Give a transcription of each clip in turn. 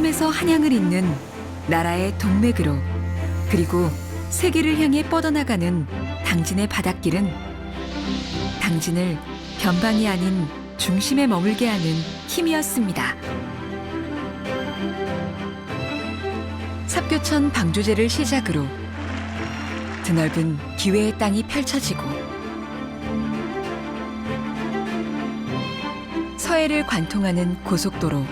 섬에서 한양을 잇는 나라의 동맥으로, 그리고 세계를 향해 뻗어나가는 당진의 바닷길은 당진을 변방이 아닌 중심에 머물게 하는 힘이었습니다. 삽교천 방조제를 시작으로 드넓은 기회의 땅이 펼쳐지고 서해를 관통하는 고속도로,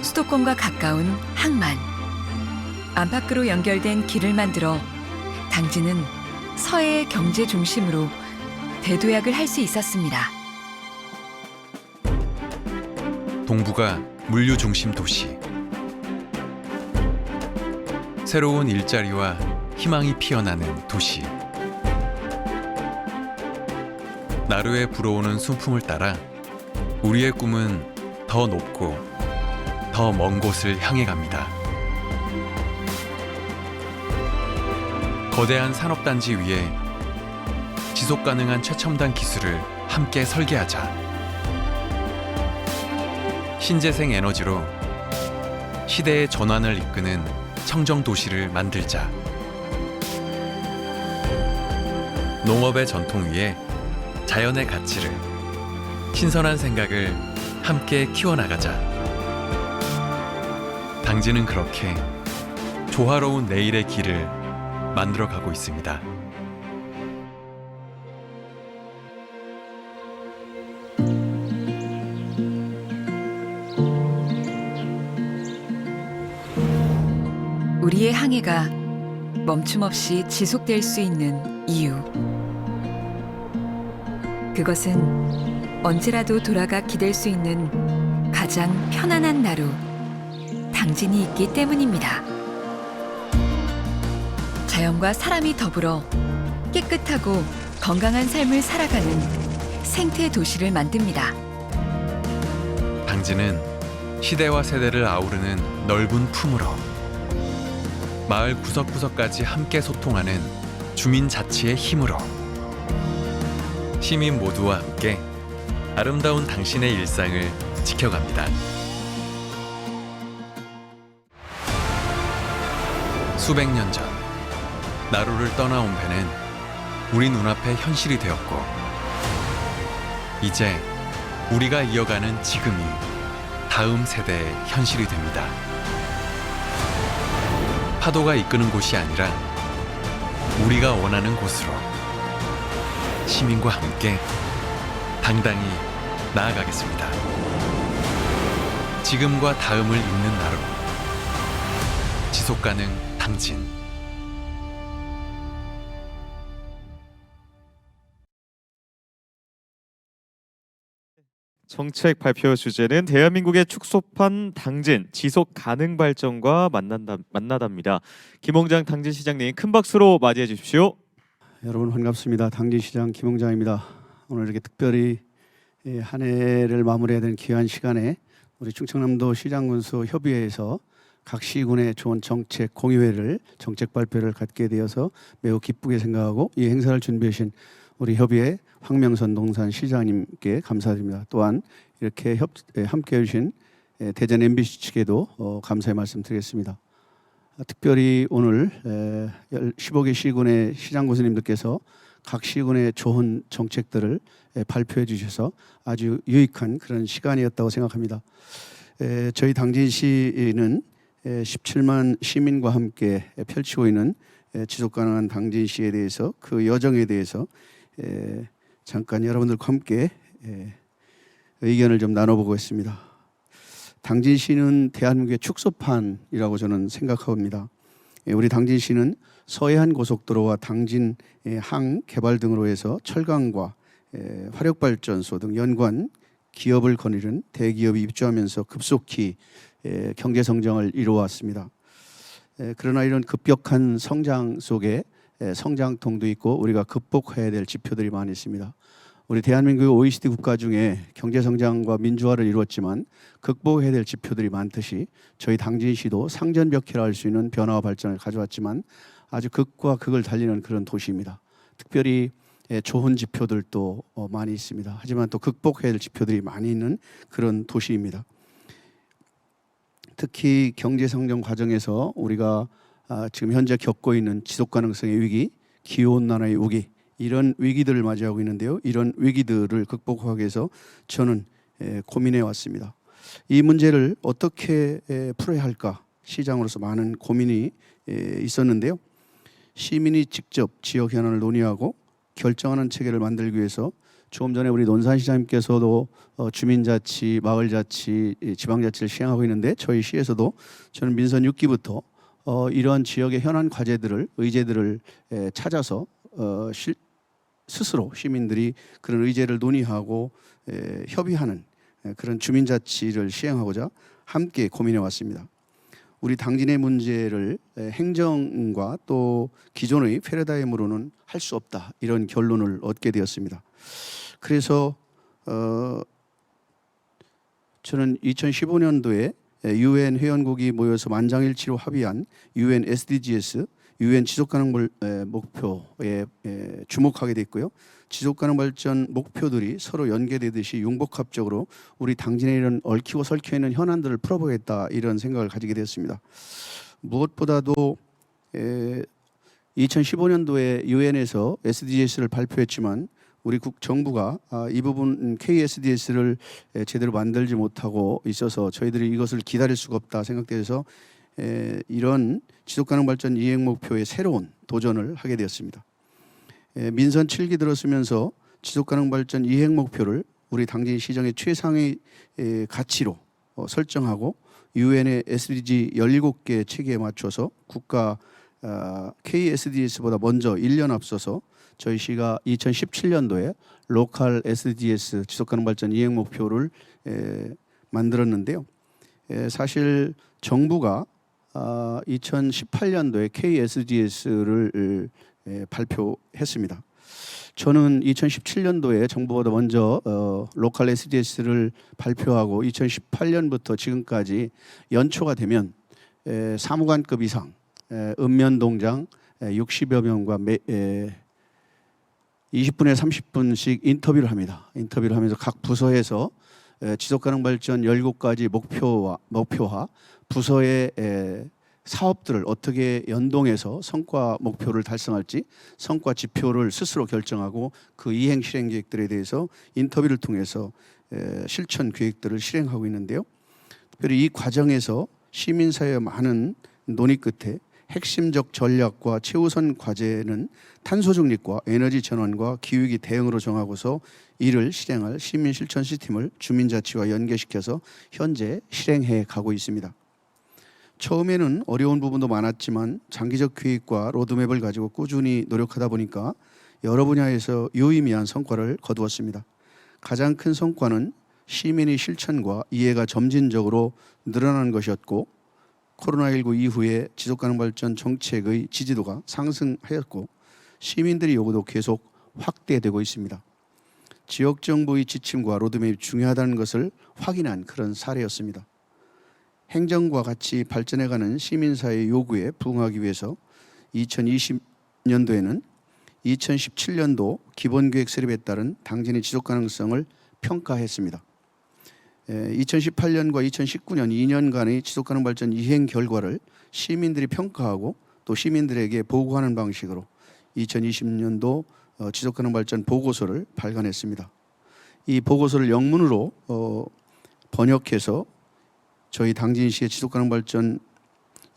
수도권과 가까운 항만, 안팎으로 연결된 길을 만들어 당진은 서해의 경제 중심으로 대도약을 할 수 있었습니다. 동부가 물류 중심 도시. 새로운 일자리와 희망이 피어나는 도시. 나루에 불어오는 순풍을 따라 우리의 꿈은 더 높고 더 먼 곳을 향해 갑니다. 거대한 산업단지 위에 지속 가능한 최첨단 기술을 함께 설계하자. 신재생 에너지로 시대의 전환을 이끄는 청정 도시를 만들자. 농업의 전통 위에 자연의 가치를, 신선한 생각을 함께 키워나가자. 당진은 그렇게 조화로운 내일의 길을 만들어가고 있습니다. 우리의 항해가 멈춤없이 지속될 수 있는 이유. 그것은 언제라도 돌아가 기댈 수 있는 가장 편안한 나루, 당진이 있기 때문입니다. 자연과 사람이 더불어 깨끗하고 건강한 삶을 살아가는 생태 도시를 만듭니다. 당진은 시대와 세대를 아우르는 넓은 품으로 마을 구석구석까지 함께 소통하는 주민 자치의 힘으로 시민 모두와 함께 아름다운 당신의 일상을 지켜갑니다. 수백 년 전 나루를 떠나온 배는 우리 눈앞에 현실이 되었고, 이제 우리가 이어가는 지금이 다음 세대의 현실이 됩니다. 파도가 이끄는 곳이 아니라 우리가 원하는 곳으로 시민과 함께 당당히 나아가겠습니다. 지금과 다음을 잇는 나루, 지속가능 당진. 정책 발표 주제는 대한민국의 축소판 당진 지속 가능 발전과 만나답니다. 김홍장 당진시장님 큰 박수로 맞이해 주십시오. 여러분 반갑습니다. 당진시장 김홍장입니다. 오늘 이렇게 특별히 한 해를 마무리해야 되는 귀한 시간에 우리 충청남도 시장군수 협의회에서 각 시군의 좋은 정책 공유회를, 정책 발표를 갖게 되어서 매우 기쁘게 생각하고, 이 행사를 준비하신 우리 협의회 황명선 농산 시장님께 감사드립니다. 또한 이렇게 함께 해주신 대전 MBC 측에도 감사의 말씀 드리겠습니다. 특별히 오늘 15개 시군의 시장 군수님들께서 각 시군의 좋은 정책들을 발표해 주셔서 아주 유익한 그런 시간이었다고 생각합니다. 저희 당진시는 17만 시민과 함께 펼치고 있는 지속가능한 당진시에 대해서, 그 여정에 대해서 잠깐 여러분들과 함께 의견을 좀 나눠보겠습니다. 당진시는 대한민국의 축소판이라고 저는 생각합니다. 우리 당진시는 서해안 고속도로와 당진 항 개발 등으로 해서 철강과 화력발전소 등 연관 기업을 거느리는 대기업이 입주하면서 급속히 경제 성장을 이루어왔습니다. 그러나 이런 급격한 성장 속에 성장통도 있고 우리가 극복해야 될 지표들이 많이 있습니다. 우리 대한민국의 OECD 국가 중에 경제 성장과 민주화를 이루었지만 극복해야 될 지표들이 많듯이 저희 당진시도 상전벽해라 할 수 있는 변화와 발전을 가져왔지만 아주 극과 극을 달리는 그런 도시입니다. 특별히 좋은 지표들도 많이 있습니다. 하지만 또 극복해야 될 지표들이 많이 있는 그런 도시입니다. 특히 경제 성장 과정에서 우리가 지금 현재 겪고 있는 지속 가능성의 위기, 기후 온난화의 위기, 이런 위기들을 맞이하고 있는데요. 이런 위기들을 극복하기 위해서 저는 고민해 왔습니다. 이 문제를 어떻게 풀어야 할까? 시장으로서 많은 고민이 있었는데요. 시민이 직접 지역 현안을 논의하고 결정하는 체계를 만들기 위해서 조금 전에 우리 논산시장님께서도 주민자치, 마을자치, 지방자치를 시행하고 있는데 저희 시에서도 저는 민선 6기부터 이러한 지역의 현안 과제들을, 의제들을 찾아서 스스로 시민들이 그런 의제를 논의하고 협의하는 그런 주민자치를 시행하고자 함께 고민해 왔습니다. 우리 당진의 문제를 행정과 또 기존의 패러다임으로는 할 수 없다, 이런 결론을 얻게 되었습니다. 그래서 저는 2015년도에 UN 회원국이 모여서 만장일치로 합의한 UN SDGs, UN 지속가능 목표에 주목하게 됐고요. 지속가능 발전 목표들이 서로 연계되듯이 융복합적으로 우리 당진에 이런 얽히고 설켜 있는 현안들을 풀어보겠다, 이런 생각을 가지게 되었습니다. 무엇보다도 2015년도에 UN에서 SDGs를 발표했지만 우리 정부가 이 부분 KSDS를 제대로 만들지 못하고 있어서 저희들이 이것을 기다릴 수가 없다 생각돼서 이런 지속가능 발전 이행 목표의 새로운 도전을 하게 되었습니다. 민선 7기 들어서면서 지속가능 발전 이행 목표를 우리 당진 시정의 최상의 가치로 설정하고 UN의 SDG 17개 체계에 맞춰서 국가 KSDS보다 먼저 1년 앞서서 저희 시가 2017년도에 로컬 SDGs 지속가능 발전 이행 목표를 만들었는데요. 사실 정부가 2018년도에 KSDS를 발표했습니다. 저는 2017년도에 정부보다 먼저 로컬 SDGs를 발표하고 2018년부터 지금까지 연초가 되면 사무관급 이상 읍면동장 60여 명과 20분에 30분씩 인터뷰를 합니다. 인터뷰를 하면서 각 부서에서 지속가능 발전 17가지 목표와 부서의 사업들을 어떻게 연동해서 성과 목표를 달성할지 성과 지표를 스스로 결정하고 그 이행 실행 계획들에 대해서 인터뷰를 통해서 실천 계획들을 실행하고 있는데요. 특별히 이 과정에서 시민사회의 많은 논의 끝에 핵심적 전략과 최우선 과제는 탄소 중립과 에너지 전환과 기후위기 대응으로 정하고서 이를 실행할 시민 실천 시스템을 주민자치와 연계시켜서 현재 실행해 가고 있습니다. 처음에는 어려운 부분도 많았지만 장기적 계획과 로드맵을 가지고 꾸준히 노력하다 보니까 여러 분야에서 유의미한 성과를 거두었습니다. 가장 큰 성과는 시민의 실천과 이해가 점진적으로 늘어나는 것이었고 코로나19 이후에 지속가능 발전 정책의 지지도가 상승하였고 시민들의 요구도 계속 확대되고 있습니다. 지역정부의 지침과 로드맵이 중요하다는 것을 확인한 그런 사례였습니다. 행정과 같이 발전해가는 시민사회의 요구에 부응하기 위해서 2020년도에는 2017년도 기본계획 수립에 따른 당진의 지속가능성을 평가했습니다. 2018년과 2019년 2년간의 지속가능 발전 이행 결과를 시민들이 평가하고 또 시민들에게 보고하는 방식으로 2020년도 지속가능 발전 보고서를 발간했습니다. 이 보고서를 영문으로 번역해서 저희 당진시의 지속가능 발전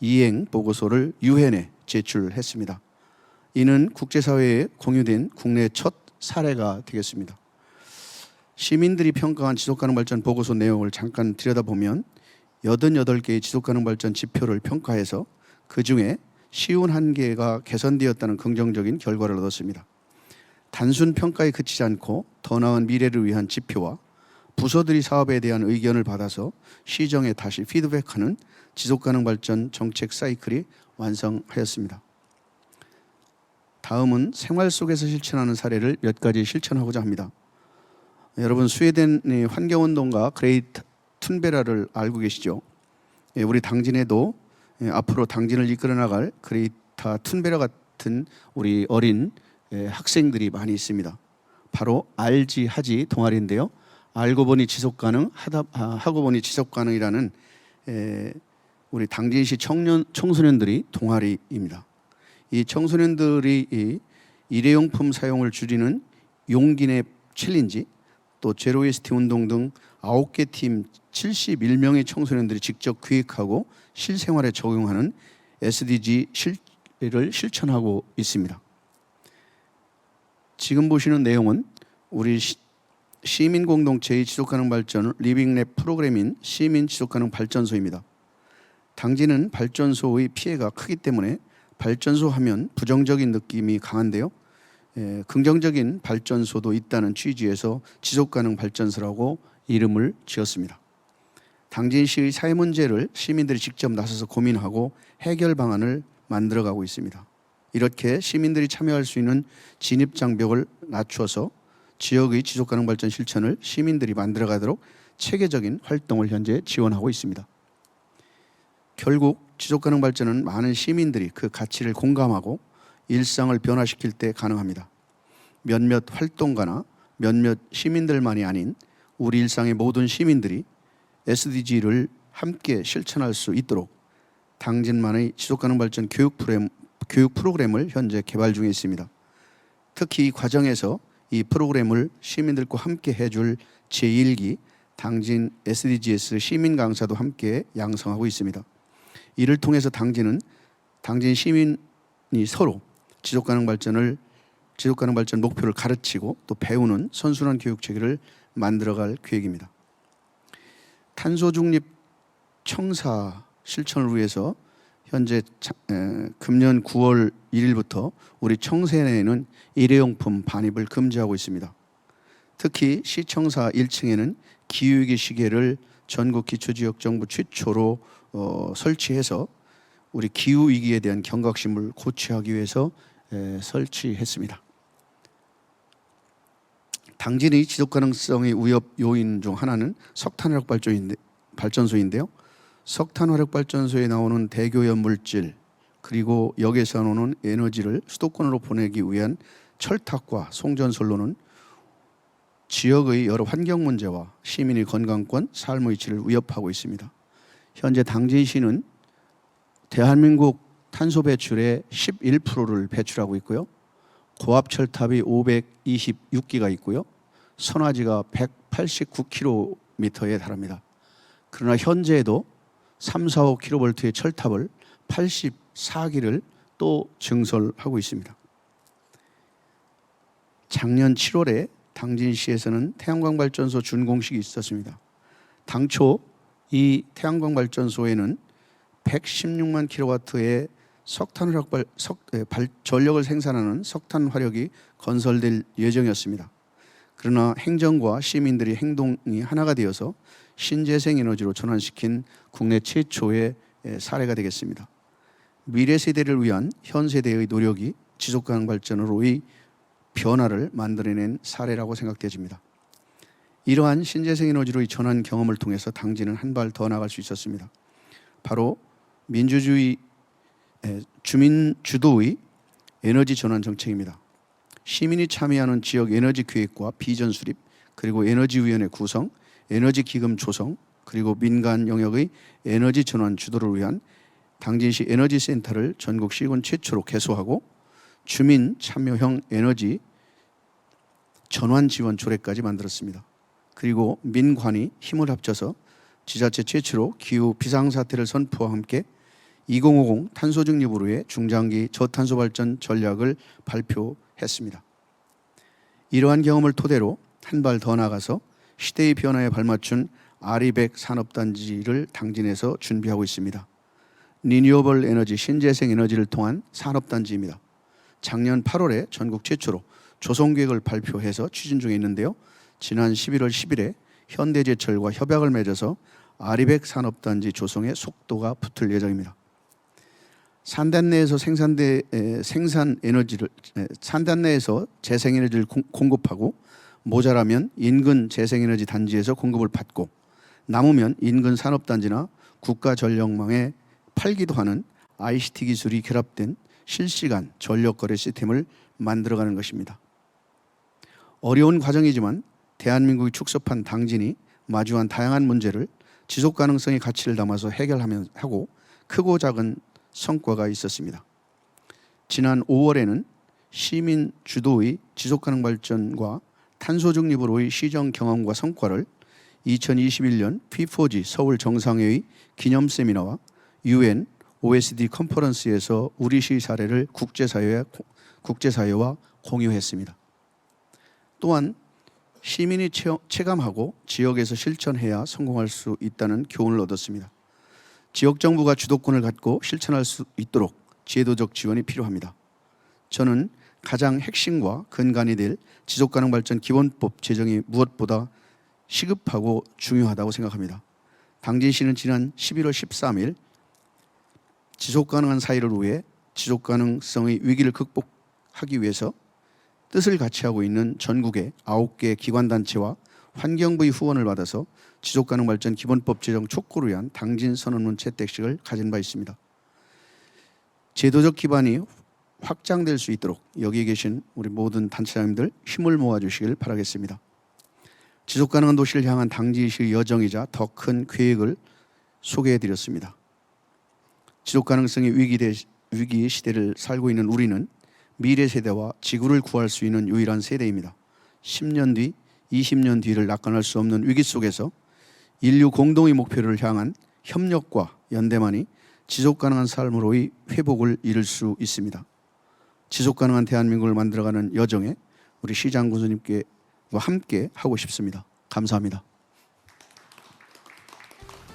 이행 보고서를 유엔에 제출했습니다. 이는 국제사회에 공유된 국내 첫 사례가 되겠습니다. 시민들이 평가한 지속가능 발전 보고서 내용을 잠깐 들여다보면 88개의 지속가능 발전 지표를 평가해서 그중에 51개가 개선되었다는 긍정적인 결과를 얻었습니다. 단순 평가에 그치지 않고 더 나은 미래를 위한 지표와 부서들이 사업에 대한 의견을 받아서 시정에 다시 피드백하는 지속가능 발전 정책 사이클이 완성하였습니다. 다음은 생활 속에서 실천하는 사례를 몇 가지 실천하고자 합니다. 여러분 스웨덴 환경운동가 그레이타 툰베라를 알고 계시죠? 우리 당진에도 앞으로 당진을 이끌어 나갈 그레이타 툰베라 같은 우리 어린 학생들이 많이 있습니다. 바로 알지 하지 동아리인데요. 알고 보니 지속가능, 하고 보니 지속가능이라는 우리 당진시 청소년들이 동아리입니다. 이 청소년들이 이 일회용품 사용을 줄이는 용기 내 챌린지, 또 제로 웨이스트 운동 등 9개 팀 71명의 청소년들이 직접 기획하고 실생활에 적용하는 SDG를 실천하고 있습니다. 지금 보시는 내용은 우리 시민 공동체의 지속가능 발전 리빙랩 프로그램인 시민 지속가능 발전소입니다. 당진은 발전소의 피해가 크기 때문에 발전소 하면 부정적인 느낌이 강한데요. 긍정적인 발전소도 있다는 취지에서 지속가능 발전소라고 이름을 지었습니다. 당진시의 사회 문제를 시민들이 직접 나서서 고민하고 해결 방안을 만들어가고 있습니다. 이렇게 시민들이 참여할 수 있는 진입 장벽을 낮추어서 지역의 지속가능 발전 실천을 시민들이 만들어가도록 체계적인 활동을 현재 지원하고 있습니다. 결국 지속가능 발전은 많은 시민들이 그 가치를 공감하고 일상을 변화시킬 때 가능합니다. 몇몇 활동가나 몇몇 시민들만이 아닌 우리 일상의 모든 시민들이 SDG를 함께 실천할 수 있도록 당진만의 지속가능 발전 교육 프로그램을 현재 개발 중에 있습니다. 특히 이 과정에서 이 프로그램을 시민들과 함께 해줄 제1기 당진 SDGs 시민 강사도 함께 양성하고 있습니다. 이를 통해서 당진 시민이 서로 지속가능 발전 목표를 가르치고 또 배우는 선순환 교육 체계를 만들어갈 계획입니다. 탄소 중립 청사 실천을 위해서 현재 금년 9월 1일부터 우리 청사 내에는 일회용품 반입을 금지하고 있습니다. 특히 시청사 1층에는 기후위기 시계를 전국 기초지역 정부 최초로 설치해서 우리 기후위기에 대한 경각심을 고취하기 위해서 설치했습니다. 당진의 지속가능성의 위협 요인 중 하나는 석탄화력 발전소인데요. 석탄화력 발전소에 나오는 대기오염 물질 그리고 역에서 나오는 에너지를 수도권으로 보내기 위한 철탑과 송전선로는 지역의 여러 환경 문제와 시민의 건강권, 삶의 질을 위협하고 있습니다. 현재 당진시는 대한민국 탄소 배출의 11%를 배출하고 있고요. 고압 철탑이 526기가 있고요. 선화지가 189km에 달합니다. 그러나 현재에도 3, 4, 5kV의 철탑을 84기를 또 증설하고 있습니다. 작년 7월에 당진시에서는 태양광 발전소 준공식이 있었습니다. 당초 이 태양광 발전소에는 116만 킬로와트의 전력을 생산하는 석탄 화력이 건설될 예정이었습니다. 그러나 행정과 시민들의 행동이 하나가 되어서 신재생 에너지로 전환시킨 국내 최초의 사례가 되겠습니다. 미래 세대를 위한 현 세대의 노력이 지속가능 발전으로의 변화를 만들어낸 사례라고 생각되어집니다. 이러한 신재생 에너지로의 전환 경험을 통해서 당진은 한 발 더 나아갈 수 있었습니다. 바로 민주주의 주민 주도의 에너지 전환 정책입니다. 시민이 참여하는 지역 에너지 계획과 비전 수립, 그리고 에너지위원회 구성, 에너지 기금 조성, 그리고 민간 영역의 에너지 전환 주도를 위한 당진시 에너지 센터를 전국 시군 최초로 개소하고 주민 참여형 에너지 전환 지원 조례까지 만들었습니다. 그리고 민관이 힘을 합쳐서 지자체 최초로 기후 비상사태를 선포와 함께 2050 탄소 중립으로 의 중장기 저탄소 발전 전략을 발표했습니다. 이러한 경험을 토대로 한 발 더 나아가서 시대의 변화에 발맞춘 R200 산업단지를 당진에서 준비하고 있습니다. 리뉴어블 에너지 신재생 에너지를 통한 산업단지입니다. 작년 8월에 전국 최초로 조성계획을 발표해서 추진 중에 있는데요. 지난 11월 10일에 현대제철과 협약을 맺어서 R200 산업단지 조성에 속도가 붙을 예정입니다. 산단 내에서 산단 내에서 재생에너지를 공급하고 모자라면 인근 재생에너지 단지에서 공급을 받고 남으면 인근 산업단지나 국가전력망에 팔기도 하는 ICT 기술이 결합된 실시간 전력거래 시스템을 만들어가는 것입니다. 어려운 과정이지만 대한민국이 축소판 당진이 마주한 다양한 문제를 지속가능성의 가치를 담아서 해결하고 크고 작은 성과가 있었습니다. 지난 5월에는 시민 주도의 지속가능 발전과 탄소 중립으로의 시정 경험과 성과를 2021년 P4G 서울 정상회의 기념 세미나와 UN OSD 컨퍼런스에서 우리 시 사례를 국제사회와 공유했습니다. 또한 시민이 체감하고 지역에서 실천해야 성공할 수 있다는 교훈을 얻었습니다. 지역정부가 주도권을 갖고 실천할 수 있도록 제도적 지원이 필요합니다. 저는 가장 핵심과 근간이 될 지속가능 발전 기본법 제정이 무엇보다 시급하고 중요하다고 생각합니다. 당진시는 지난 11월 13일 지속가능한 사회를 위해 지속가능성의 위기를 극복하기 위해서 뜻을 같이 하고 있는 전국의 9개 기관단체와 환경부의 후원을 받아서 지속가능 발전 기본법 제정 촉구를 위한 당진 선언문 채택식을 가진 바 있습니다. 제도적 기반이 확장될 수 있도록 여기 계신 우리 모든 단체장님들 힘을 모아주시길 바라겠습니다. 지속가능한 도시를 향한 당진시의 여정이자 더 큰 계획을 소개해드렸습니다. 지속가능성의 위기 시대를 살고 있는 우리는 미래 세대와 지구를 구할 수 있는 유일한 세대입니다. 10년 뒤, 20년 뒤를 낙관할 수 없는 위기 속에서 인류 공동의 목표를 향한 협력과 연대만이 지속가능한 삶으로의 회복을 이룰 수 있습니다. 지속가능한 대한민국을 만들어가는 여정에 우리 시장 군수님과 함께 하고 싶습니다. 감사합니다.